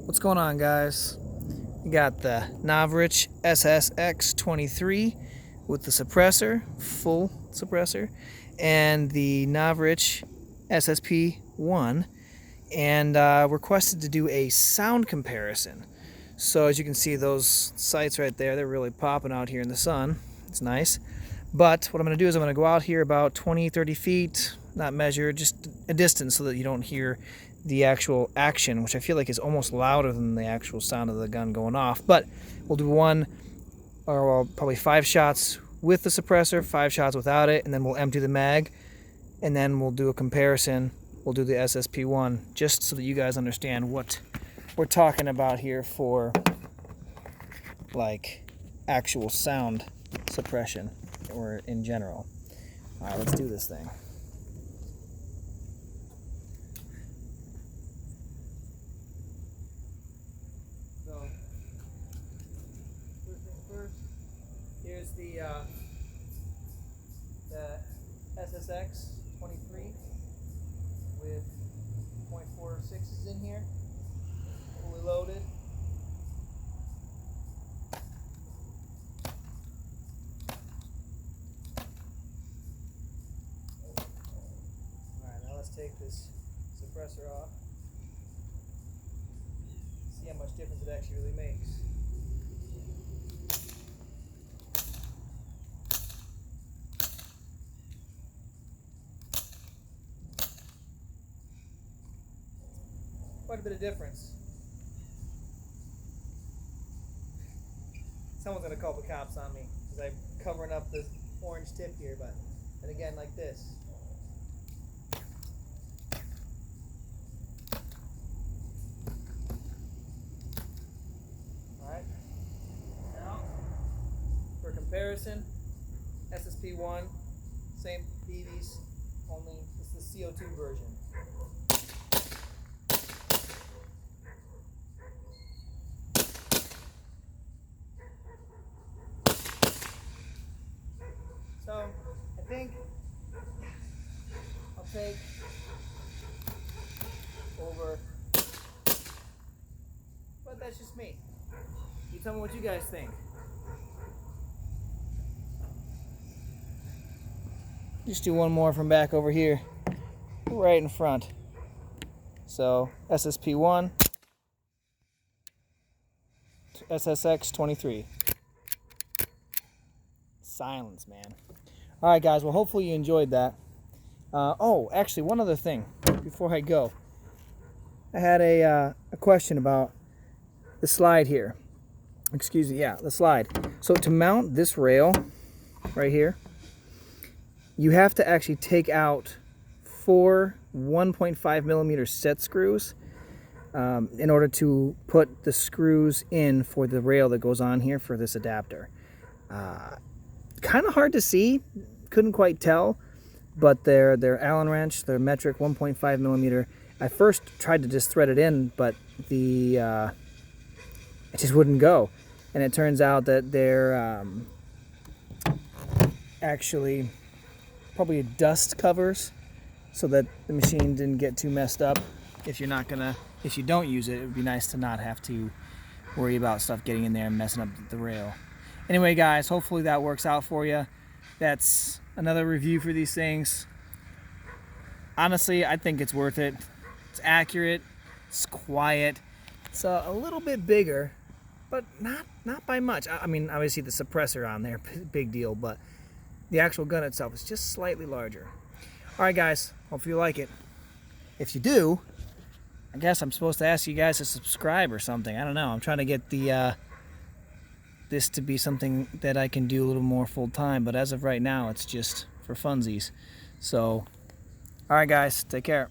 What's going on, guys? We got the Novritsch SSX-23 with the suppressor, full suppressor, and the Novritsch SSP-1, and requested to do a sound comparison. So as you can see, those sights right there, they're really popping out here in the sun. It's nice. But what I'm going to do is I'm going to go out here about 20-30 feet, not measure, just a distance so that you don't hear the actual action, which I feel like is almost louder than the actual sound of the gun going off. But we'll do probably 5 shots with the suppressor, 5 shots without it, and then we'll empty the mag, and then we'll do a comparison. We'll do the SSP-1 just so that you guys understand what we're talking about here for like actual sound suppression or in general. All right, let's do this thing. So, first thing first, here's the SSX-23 with .46s in here, fully loaded. Alright, now let's take this suppressor off. See how much difference it actually really makes. Quite a bit of difference. Someone's gonna call the cops on me because I'm covering up this orange tip here, but and again like this. Alright. Now for comparison, SSP-1, same BBs, only it's the CO2 version. So, I think I'll take over, but that's just me. You tell me what you guys think. Just do one more from back over here, right in front. So, SSP-1, SSX-23. Silence, man. All right, guys. Well, hopefully you enjoyed that. Oh, actually, one other thing before I go. I had a question about the slide here. Excuse me. Yeah, the slide. So to mount this rail right here, you have to actually take out 4 1.5 millimeter set screws in order to put the screws in for the rail that goes on here for this adapter. Kind of hard to see, couldn't quite tell, but they're Allen wrench, they're metric 1.5 millimeter. I first tried to just thread it in, but it just wouldn't go, and it turns out that they're actually probably dust covers, so that the machine didn't get too messed up. If you don't use it would be nice to not have to worry about stuff getting in there and messing up the rail. Anyway, guys, hopefully that works out for you. That's another review for these things. Honestly, I think it's worth it. It's accurate, it's quiet, it's a little bit bigger, but not by much. I mean, obviously the suppressor on there, big deal, but the actual gun itself is just slightly larger. All right, guys, hope you like it. If you do, I guess I'm supposed to ask you guys to subscribe or something. I don't know. I'm trying to get this to be something that I can do a little more full time, but as of right now it's just for funsies. So, alright guys, take care.